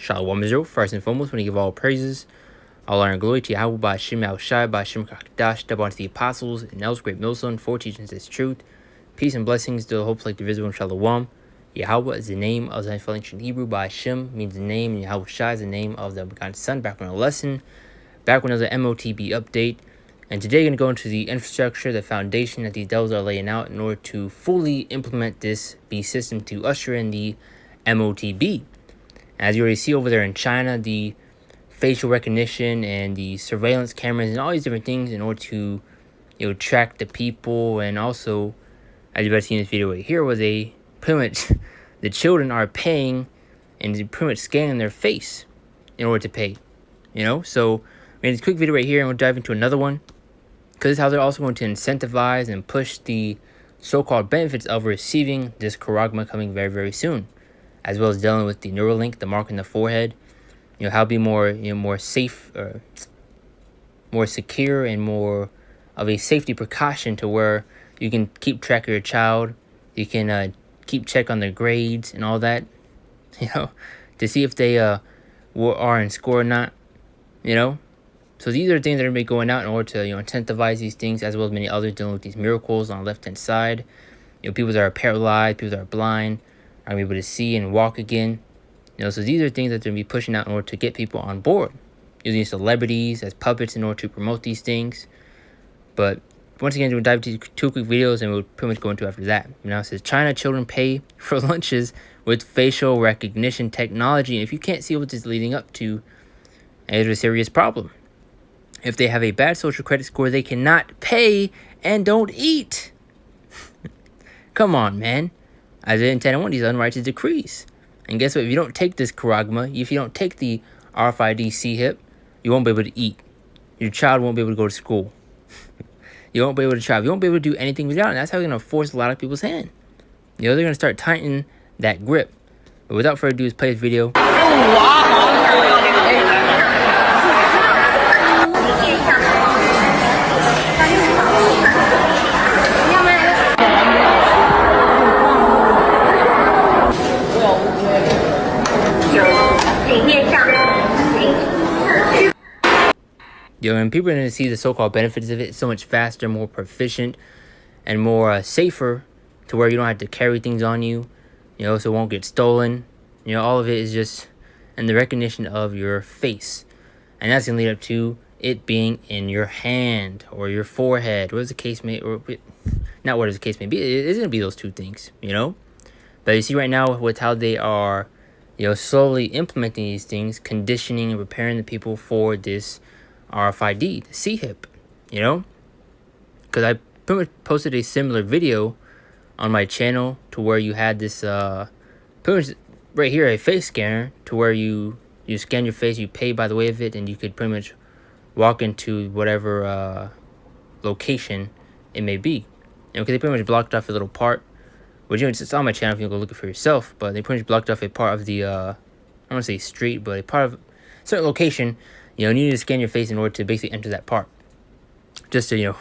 Shalom Israel. First and foremost, when you give all praises, all honor and glory to Yahweh by Hashem Yahushai, by Hashem Kakdash, step onto the apostles, and else great millstone, for teachings is truth. Peace and blessings to the hopes like the visible in Shalom. Yahweh is the name of the ancient Hebrew. By Hashem means the name, and Yahushai is the name of the begotten Son. Back on a lesson, back when there was an M.O.T.B update. And today we're going to go into the infrastructure, the foundation that these devils are laying out in order to fully implement this B system to usher in the M.O.T.B. As you already see over there in China, the facial recognition and the surveillance cameras and all these different things in order to, track the people. And also, as you've already seen in this video right here, where they pretty much, the children are paying and they pretty much scanning their face in order to pay, So, we have this quick video right here and we'll dive into another one. Because this is how they're also going to incentivize and push the so-called benefits of receiving this charagma coming very, very soon. As well as dealing with the Neuralink, the mark in the forehead, how to be more, more safe, more secure, and more of a safety precaution to where you can keep track of your child, you can keep check on their grades and all that, to see if they are in score or not, So these are things that are going to be going out in order to, incentivize these things, as well as many others dealing with these miracles on the left-hand side. People that are paralyzed, people that are blind, are going to be able to see and walk again. So these are things that they're going to be pushing out in order to get people on board, using celebrities as puppets in order to promote these things. But once again, we'll dive into two quick videos and we'll pretty much go into after that. Now it says, China children pay for lunches with facial recognition technology. And if you can't see what this is leading up to, there's a serious problem. If they have a bad social credit score, they cannot pay and don't eat. Come on, man. Isaiah 10:1, these unrighteous decrees. And guess what? If you don't take this charagma, if you don't take the RFID C-HIP, you won't be able to eat. Your child won't be able to go to school. You won't be able to travel. You won't be able to do anything without it. And that's how they're going to force a lot of people's hand. They're going to start tightening that grip. But without further ado, let's play this video. And people are going to see the so-called benefits of it so much faster, more proficient, and more safer, to where you don't have to carry things on you, so it won't get stolen. All of it is just in the recognition of your face. And that's going to lead up to it being in your hand or your forehead, whatever the case may, or not whatever the case may be. It's going to be those two things, But you see right now with how they are, slowly implementing these things, conditioning and preparing the people for this RFID, the C-HIP, because I pretty much posted a similar video on my channel to where you had this, pretty much right here, a face scanner, to where you scan your face, you pay by the way of it, and you could pretty much walk into whatever location it may be. Because they pretty much blocked off a little part, which it's on my channel if you can go look it for yourself, but they pretty much blocked off a part of the, I don't want to say street, but a part of a certain location. You need to scan your face in order to basically enter that part. Just to,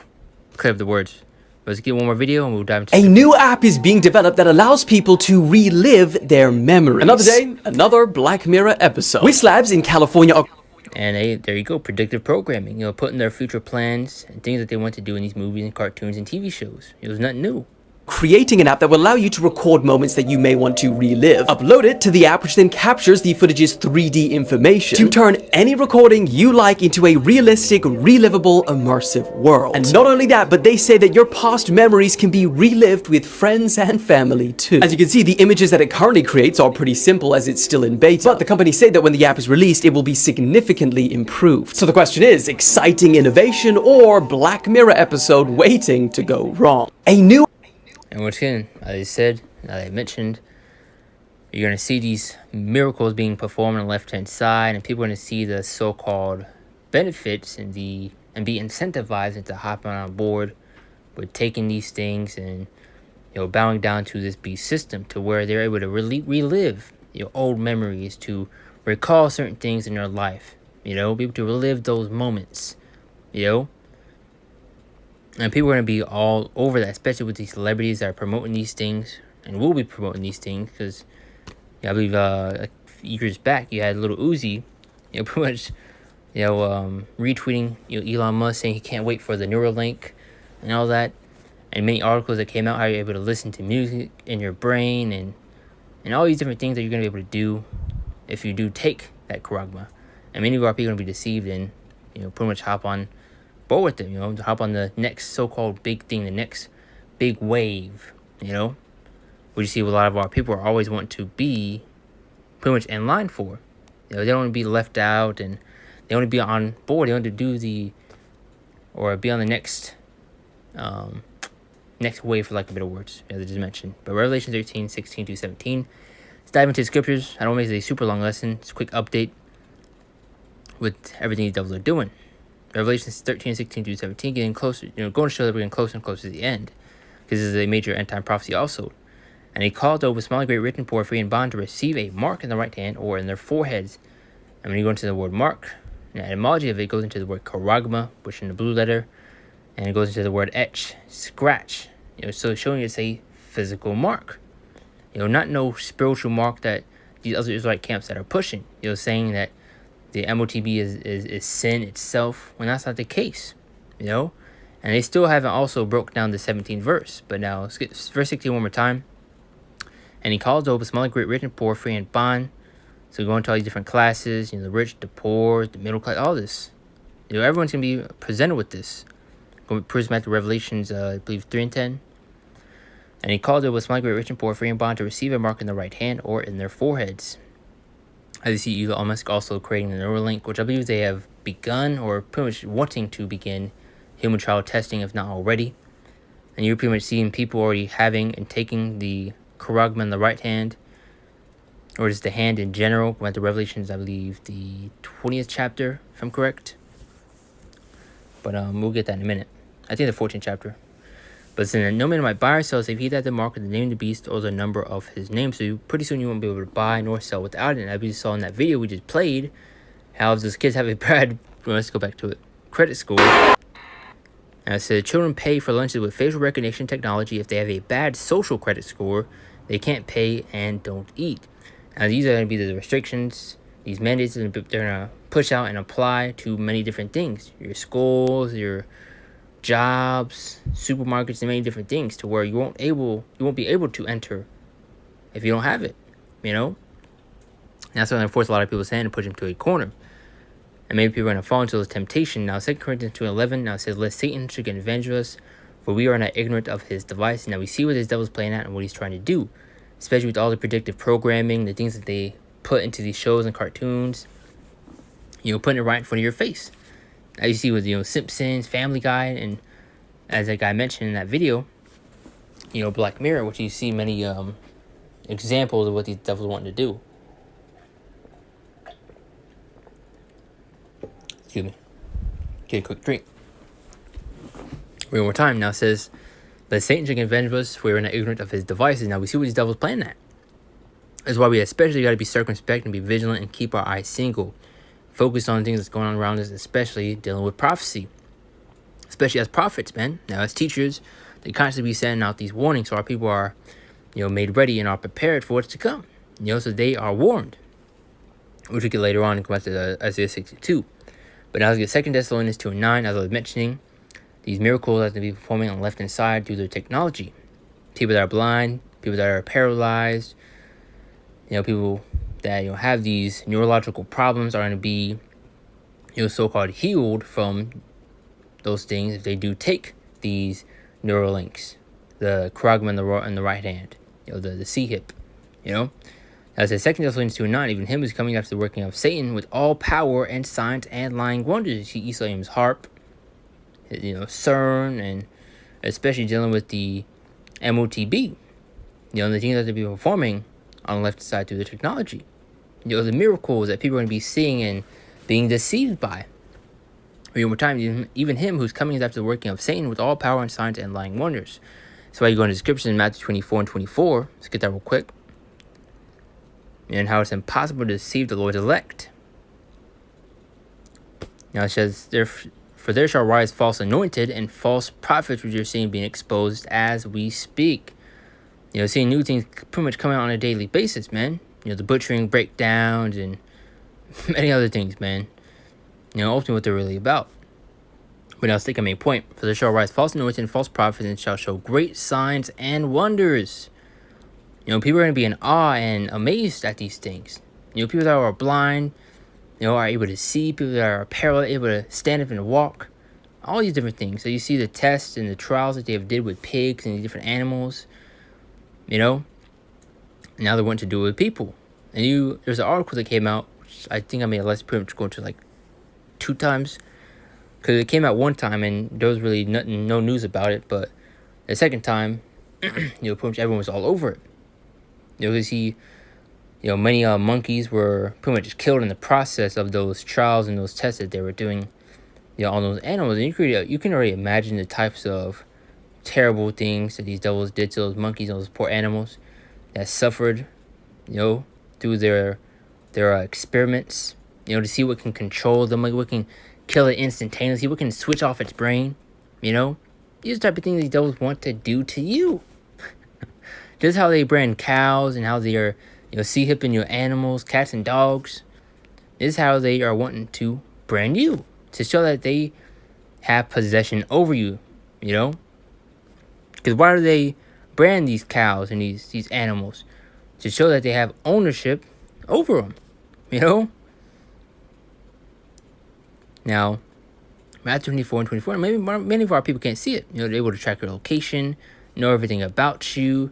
clear up the words. Let's get one more video and we'll dive into A new app is being developed that allows people to relive their memories. Another day, another Black Mirror episode. Wish Labs in California are... And there you go, predictive programming. Putting their future plans and things that they want to do in these movies and cartoons and TV shows. It was nothing new. Creating an app that will allow you to record moments that you may want to relive. Upload it to the app, which then captures the footage's 3D information to turn any recording you like into a realistic, relivable, immersive world. And not only that, but they say that your past memories can be relived with friends and family too. As you can see, the images that it currently creates are pretty simple as it's still in beta, but the company say that when the app is released, it will be significantly improved. So the question is, exciting innovation or Black Mirror episode waiting to go wrong? And once again, as I said, as I mentioned, you're going to see these miracles being performed on the left-hand side, and people are going to see the so-called benefits and be incentivized into hopping on board with taking these things and, bowing down to this beast system, to where they're able to relive old memories, to recall certain things in their life, be able to relive those moments, And people are going to be all over that, especially with these celebrities that are promoting these things and will be promoting these things. Because I believe years back, you had little Uzi, pretty much, retweeting, Elon Musk saying he can't wait for the Neuralink and all that, and many articles that came out how you're able to listen to music in your brain and all these different things that you're gonna be able to do if you do take that Karagma. And many of our people are gonna be deceived and pretty much hop on board with them. To hop on the next so-called big thing, the next big wave. We see what a lot of our people are always wanting to be pretty much in line for. They don't want to be left out, and they want to be on board. They want to do be on the next next wave, for lack of better words, as I just mentioned. But Revelation 13, 16 to 17. Let's dive into the scriptures. I don't make it a super long lesson. It's a quick update with everything these devils are doing. Revelation 13, 16 to 17, getting closer, going to show that we're getting closer and closer to the end. Because this is a major end-time prophecy also. And he called over small and great, rich and poor, free and bond, to receive a mark in the right hand or in their foreheads. And when you go into the word mark, the etymology of it goes into the word karagma, which in the blue letter, and it goes into the word etch, scratch. So showing it's a physical mark. Not no spiritual mark that these other Israelite camps that are pushing. Saying that the M.O.T.B is sin itself, when that's not the case. And they still haven't also broke down the 17th verse. But now let's get verse 16 one more time. And he calls over small and great, rich and poor, free and bond. So we go into all these different classes, the rich, the poor, the middle class, all this. Everyone's going to be presented with this. Going to prism back to Revelations, I believe, 3 and 10. And he called over small and great, rich and poor, free and bond, to receive a mark in their right hand or in their foreheads. As you see, Elon Musk also creating the Neuralink, which I believe they have begun, or pretty much wanting to begin, human trial testing, if not already. And you're pretty much seeing people already having and taking the Karagma in the right hand, or just the hand in general. Went to Revelations, I believe, the 20th chapter, if I'm correct. But we'll get that in a minute. I think the 14th chapter. But it's in no man might buy or sell save he that the mark of the name of the beast or the number of his name. So pretty soon you won't be able to buy nor sell without it. And as we saw in that video we just played, how those kids have a bad, let's go back to it, credit score. And it said children pay for lunches with facial recognition technology. If they have a bad social credit score, they can't pay and don't eat. Now these are going to be the restrictions, these mandates that they're going to push out and apply to many different things. Your schools, your jobs, supermarkets, and many different things, to where you won't be able to enter if you don't have it. And that's going to force a lot of people's hand and push them to a corner. And maybe people are going to fall into this temptation. Now 2 Corinthians 2:11 now says, lest Satan should get revenge of us, for we are not ignorant of his device. Now we see what this devil's playing at and what he's trying to do, especially with all the predictive programming, the things that they put into these shows and cartoons, putting it right in front of your face. As you see with, Simpsons, Family Guy, and as that guy mentioned in that video, Black Mirror, which you see many examples of what these devils want to do. Excuse me. Get a quick drink. One more time. Now it says, let Satan take advantage of us, for we are not ignorant of his devices. Now we see what these devils playing at. That's why we especially got to be circumspect and be vigilant and keep our eyes single. Focus on things that's going on around us, especially dealing with prophecy. Especially as prophets, man. Now as teachers, they constantly be sending out these warnings so our people are, made ready and are prepared for what's to come. So they are warned. Which we get later on and come back to Isaiah 62. But now let's get 2 Thessalonians 2 and 9, as I was mentioning. These miracles that they be performing on the left-hand side through their technology. People that are blind, people that are paralyzed, people that have these neurological problems are going to be so-called healed from those things if they do take these Neuralinks, the Karagma in the right hand, the C-hip, As I said, 2 Thessalonians 2 and 9, even him is coming after the working of Satan with all power and signs and lying wonders. You see Ephraim's harp, CERN, and especially dealing with the M.O.T.B, the things that they'll be performing on the left side through the technology. The miracles that people are going to be seeing and being deceived by. One more time, even him who's coming after the working of Satan with all power and signs and lying wonders. That's why you go into the scriptures in Matthew 24 and 24. Let's get that real quick. And how it's impossible to deceive the Lord's elect. Now it says, for there shall rise false anointed and false prophets, which you're seeing being exposed as we speak. Seeing new things pretty much coming out on a daily basis, man. the butchering breakdowns and many other things, man. Ultimately what they're really about. But now let's take a main point. For there shall rise false anointings and false prophets, and shall show great signs and wonders. People are going to be in awe and amazed at these things. People that are blind, are able to see. People that are paralyzed, able to stand up and walk. All these different things. So you see the tests and the trials that they have did with pigs and different animals. Now they're wanting to do it with people. And there's an article that came out, which I think I made a lesson pretty much going to like 2 times. Because it came out one time and there was really no news about it. But the second time, pretty much everyone was all over it. You see, many monkeys were pretty much killed in the process of those trials and those tests that they were doing, on those animals. And you can already imagine the types of terrible things that these devils did to those monkeys, those poor animals that suffered, through their experiments, to see what can control them, like what can kill it instantaneously, what can switch off its brain, these are the type of things these devils want to do to you. Just how they brand cows and how they are, sea hipping your animals, cats and dogs. This is how they are wanting to brand you, to show that they have possession over you, Because why do they brand these cows and these animals? To show that they have ownership over them, Now, Matthew 24 and 24, maybe many of our people can't see it. They're able to track your location, know everything about you,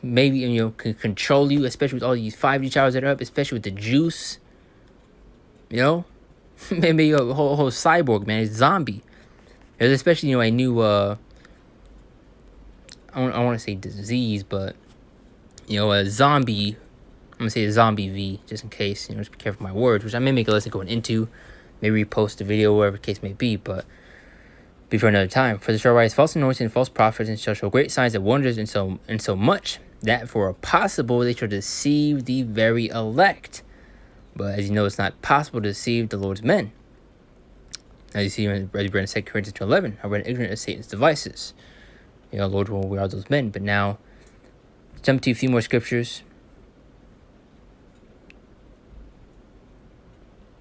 maybe, can control you, especially with all these 5G towers that are up, especially with the juice, maybe a whole cyborg, man, a zombie. There's especially, a new, I want to say disease, but, a zombie, I'm going to say a zombie V, just in case, just be careful with my words, which I may make a lesson going into, maybe repost the video, whatever the case may be, but before another time. For there shall rise false anointings and false prophets, and shall show great signs and wonders, and so much that for a possible they shall deceive the very elect. But as you know, it's not possible to deceive the Lord's men. As you see in 2 Corinthians 2:11, I read ignorant of Satan's devices. Lord, well, we are those men. But now, jump to a few more scriptures.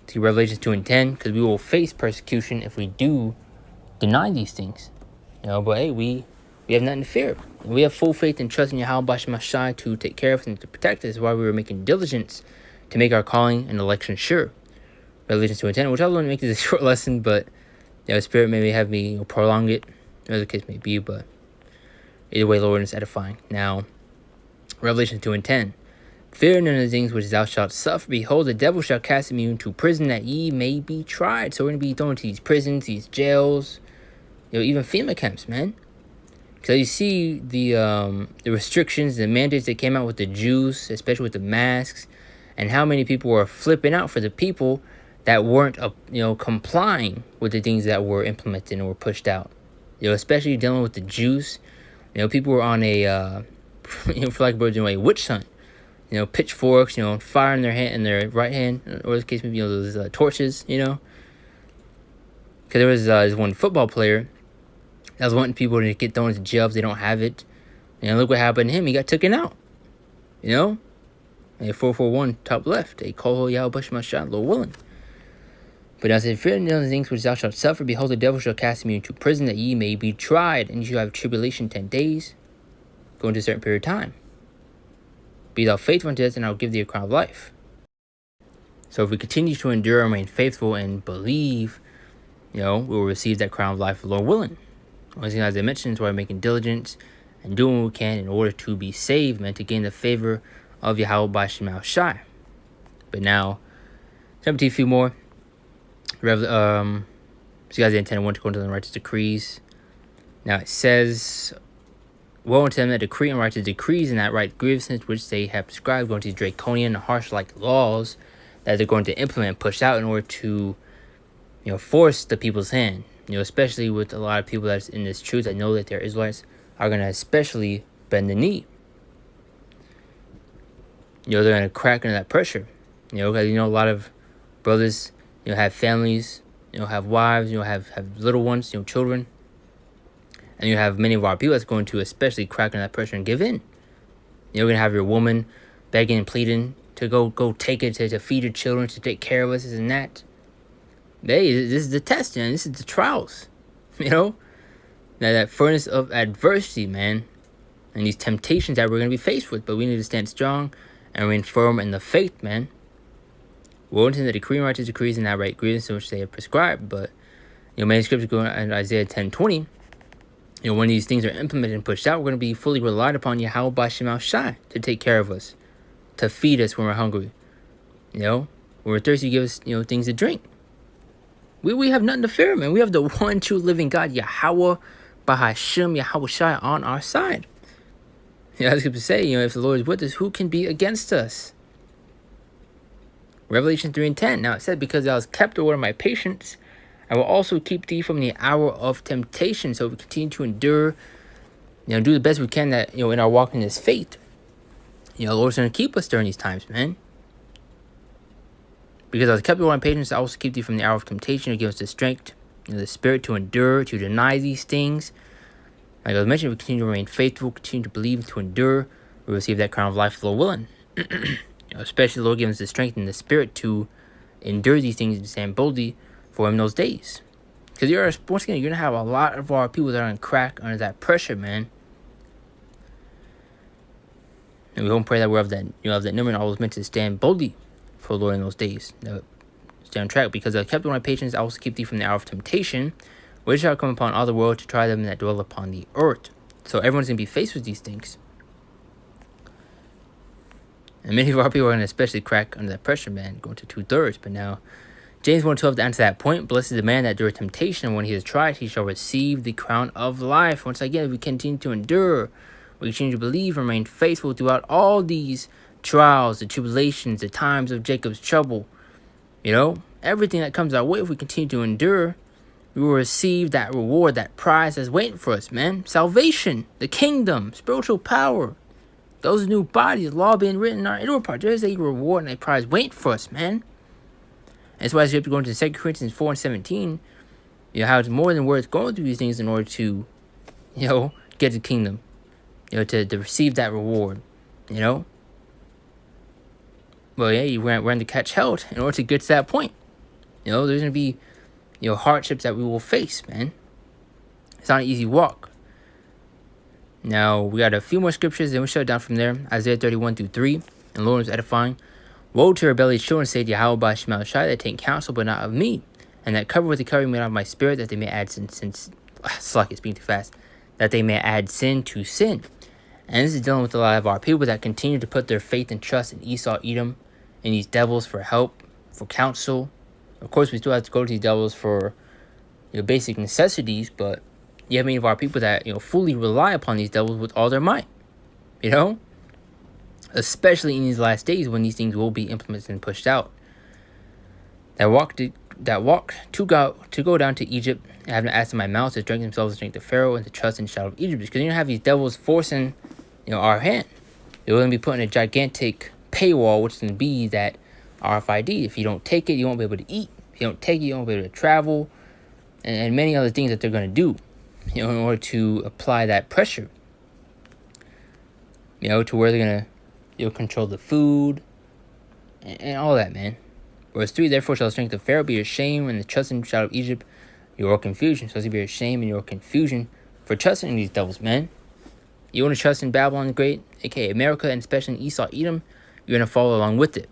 To Revelation 2 and 10, because we will face persecution if we do deny these things. But hey, we have nothing to fear. We have full faith and trust in Yahweh Shai to take care of us and to protect us, while we were making diligence to make our calling and election sure. Revelation 2 and 10, which I want to make this a short lesson, but Spirit may have me prolong it, whatever the case may be, but either way, Lord, is edifying. Now, Revelation 2 and 10. Fear none of the things which thou shalt suffer. Behold, the devil shall cast you into prison, that ye may be tried. So we're going to be thrown into these prisons, these jails, even FEMA camps, man. Because you see the restrictions, the mandates that came out with the Jews, especially with the masks, and how many people were flipping out for the people that weren't, complying with the things that were implemented and were pushed out. Especially dealing with the Jews. People were on a, for lack of words, a witch hunt. Pitchforks, fire in their hand, in their right hand, or in this case, maybe those torches, Because there was this one football player that was wanting people to get thrown into jail if they don't have it. And look what happened to him. He got taken out. A 441 top left. A call Yahweh Bush my shot, Lord willing. But I said, fear none of the things which thou shalt suffer. Behold, the devil shall cast you into prison, that ye may be tried, and you shall have tribulation 10 days, going to a certain period of time. Be thou faithful unto death, and I will give thee a crown of life. So if we continue to endure and remain faithful and believe, we will receive that crown of life, Lord willing. Once again, as I mentioned, is why we're making diligence and doing what we can in order to be saved, man, to gain the favor of Yahweh by Shemal Shai. But now, jump to a few more. So you guys the intent to go into the righteous decrees. Now it says, woe unto them that decree unrighteous decrees, and that right grievousness which they have prescribed, going to these draconian and harsh like laws that they're going to implement and push out in order to, force the people's hand. Especially with a lot of people that's in this truth that know that they're Israelites, are going to especially bend the knee. They're going to crack under that pressure. Because a lot of brothers, have families, have wives, have little ones, children. And you have many of our people that's going to especially crack under that pressure and give in. You're going to have your woman begging and pleading to go take it, to feed your children, to take care of us, and that. Hey, this is the test, man. This is the trials. That furnace of adversity, man. And these temptations that we're going to be faced with. But we need to stand strong and remain firm in the faith, man. Woe unto the decree and righteous decrees and not right grievance which they have prescribed. But, many scriptures go in Isaiah 10:20. When these things are implemented and pushed out, we're going to be fully relied upon Yahweh B'Shem Shai to take care of us, to feed us when we're hungry. When we're thirsty, give us, things to drink. We have nothing to fear, man. We have the one true living God, Yahweh B'Shem Yahweh Shai, on our side. As scripture say, if the Lord is with us, who can be against us? Revelation 3:10. Now it said, because thou hast kept the word of my patience, I will also keep thee from the hour of temptation. So we continue to endure, do the best we can that, in our walk in this faith. The Lord's going to keep us during these times, man. Because I was kept the word of my patience, I also keep thee from the hour of temptation, to give us the strength, the spirit to endure, to deny these things. Like I was mentioning, we continue to remain faithful, continue to believe, to endure. We receive that crown of life, the Lord willing. Especially the Lord gives us the strength and the spirit to endure these things and stand boldly for Him in those days. Because once again, you're going to have a lot of our people that are going to crack under that pressure, man. And we hope and pray that we're of that number and always meant to stand boldly for the Lord in those days. Stay on track, because I kept my patience, I also keep thee from the hour of temptation, which shall come upon all the world to try them that dwell upon the earth. So everyone's going to be faced with these things. And many of our people are going to especially crack under that pressure, man, going to 2/3. But now, James 1:12 to answer that point, blessed is the man that endureth temptation, and when he is tried, he shall receive the crown of life. Once again, we continue to endure, we continue to believe and remain faithful throughout all these trials, the tribulations, the times of Jacob's trouble. Everything that comes our way, if we continue to endure, we will receive that reward, that prize that's waiting for us, man. Salvation, the kingdom, spiritual power, those new bodies, law being written in our inward part. There's a reward and a prize waiting for us, man. That's why you have to go into 2 Corinthians 4:17. How it's more than worth going through these things in order to, get the kingdom. To receive that reward, Well, yeah, we're going to catch hell in order to get to that point. There's going to be, hardships that we will face, man. It's not an easy walk. Now, we got a few more scriptures, then we'll shut it down from there. Isaiah 31-3, and the Lord is edifying. Woe to rebellious children, saith Yahweh B'Shem Shai, that take counsel, but not of me, and that cover with the covering made of my spirit, that they may add sin speaking too fast, that they may add sin to sin. And this is dealing with a lot of our people that continue to put their faith and trust in Esau, Edom, and these devils for help, for counsel. Of course, we still have to go to these devils for basic necessities, but you have many of our people that fully rely upon these devils with all their might. Especially in these last days when these things will be implemented and pushed out. That walk to go down to Egypt, and having asked in my mouth to drink themselves to drink the Pharaoh and to trust in the shadow of Egypt, because you don't have these devils forcing our hand. They're going to be putting a gigantic paywall, which is going to be that RFID. If you don't take it, you won't be able to eat. If you don't take it, you won't be able to travel, and many other things that they're going to do, in order to apply that pressure, to where they're going to, control the food, and all that, man. Verse 3, therefore shall the strength of Pharaoh be your shame, and the trust in the shadow of Egypt your confusion. So it's going to be your shame and your confusion for trusting in these devils, man. You want to trust in Babylon the Great, aka America, and especially in Esau, Edom, you're going to follow along with it.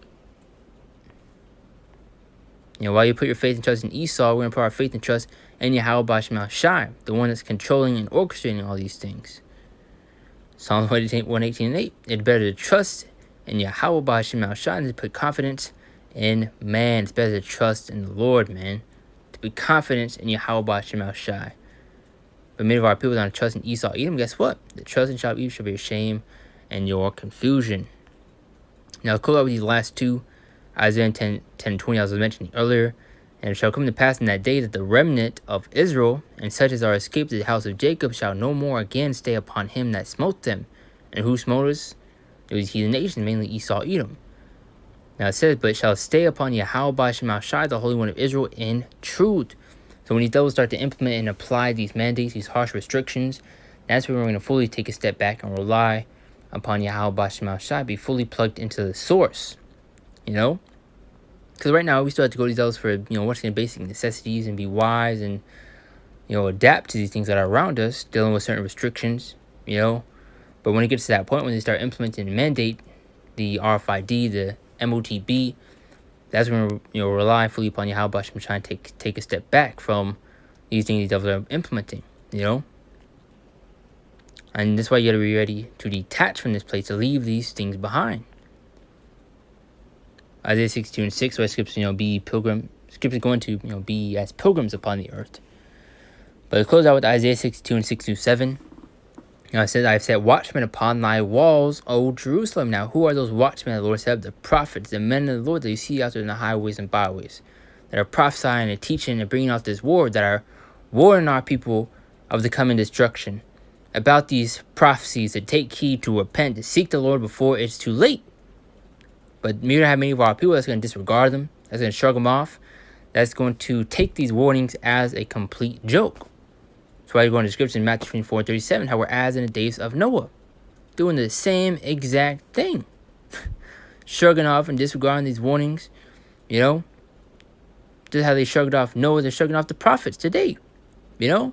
While you put your faith and trust in Esau, we're going to put our faith and trust in Yahweh B'Shem Shai, the one that's controlling and orchestrating all these things. Psalm 118:8. It's better to trust in Yahweh B'Shem Shai than to put confidence in man. It's better to trust in the Lord, man. To put confidence in Yahweh B'Shem Shai. But many of our people don't trust in Esau, Edom. Guess what? The trust in Shadow of Edom shall be your shame and your confusion. Now, close out with these last two. Isaiah 10:20, as I was mentioning earlier. And it shall come to pass in that day that the remnant of Israel, and such as are escaped to the house of Jacob, shall no more again stay upon him that smote them. And who smote us? It was heathen nations, mainly Esau, Edom. Now it says, but shall stay upon Yahweh B'Shem Shai, the Holy One of Israel, in truth. So when these devils start to implement and apply these mandates, these harsh restrictions, that's when we're going to fully take a step back and rely upon Yahweh Bashim Al Shai be fully plugged into the source, Because right now we still have to go to these levels for, what's in basic necessities and be wise and, adapt to these things that are around us, dealing with certain restrictions, But when it gets to that point, when they start implementing and mandate the RFID, the M.O.T.B, that's when we rely fully upon Yahweh Bashim trying to take a step back from these things these devils are implementing, And that's why you got to be ready to detach from this place, to leave these things behind. Isaiah 62:6, where scripture, be pilgrim. Scripture going to, be as pilgrims upon the earth. But it close out with Isaiah 62:6-7. It says, I've set watchmen upon thy walls, O Jerusalem. Now, who are those watchmen? The Lord said, the prophets, the men of the Lord that you see out there in the highways and byways, that are prophesying and teaching and bringing out this word, that are warning our people of the coming destruction, about these prophecies, to take heed, to repent, to seek the Lord before it's too late. But we don't have many of our people that's going to disregard them, that's going to shrug them off, that's going to take these warnings as a complete joke. That's why you go into scripture in Matthew 24:37, how we're as in the days of Noah, doing the same exact thing. Shrugging off and disregarding these warnings, Just how they shrugged off Noah, they're shrugging off the prophets today, And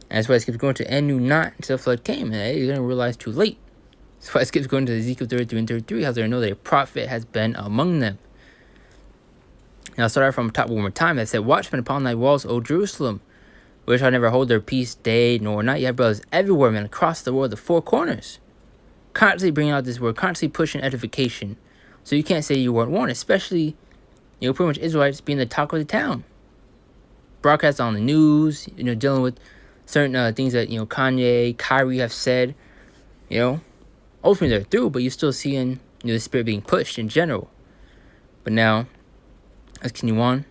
that's why it keeps going to and knew not until the flood came. And you're going to realize too late. That's why it keeps going to Ezekiel 33 and 33, how they know that a prophet has been among them. Now I'll start out from the top one more time. That said, watchmen upon thy walls, O Jerusalem, which shall never hold their peace day nor night. You have brothers everywhere, man, across the world, the four corners, constantly bringing out this word, constantly pushing edification. So you can't say you weren't warned, especially, pretty much Israelites being the talk of the town. Broadcast on the news, dealing with certain things that, Kanye, Kyrie have said, Ultimately they're through, but you're still seeing, the spirit being pushed in general. But now, let's continue on.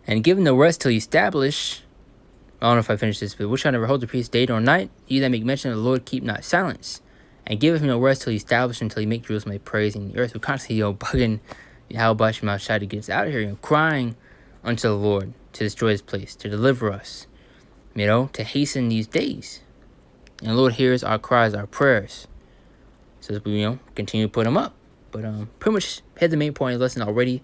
And given the rest till you establish, I don't know if I finished this, but which shall never hold the peace day nor night, ye that make mention of the Lord keep not silence. And give him no rest till he establish, until he make Jerusalem a praise in the earth. We're constantly, bugging Yahweh Bashim Al Shai to get us out of here, crying unto the Lord to destroy this place, to deliver us, to hasten these days. And the Lord hears our cries, our prayers. So we, continue to put them up. But pretty much hit the main point of the lesson already.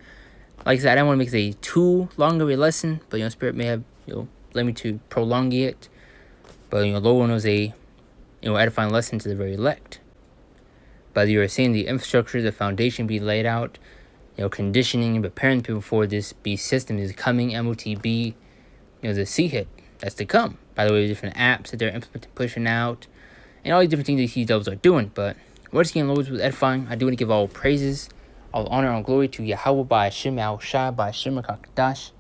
Like I said, I don't want to make this a too long of a lesson, but Spirit may have led me to prolong it. But Lord knows a edifying lesson to the very elect. But you are seeing the infrastructure, the foundation be laid out, conditioning and preparing people for this beast system is coming. M.O.T.B, the C hit that's to come. By the way, different apps that they're implementing, pushing out, and all these different things these devils are doing. But we're just getting Lord was edifying. I do want to give all praises, all honor and glory to Yahweh by Shem Al Shai by Shem Kakdash,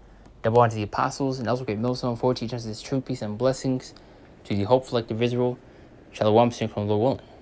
double honor to the apostles and elsewhere great millstone for teaching us this true peace and blessings to the hopeful elect of Israel. Shalom, from the Lord willing.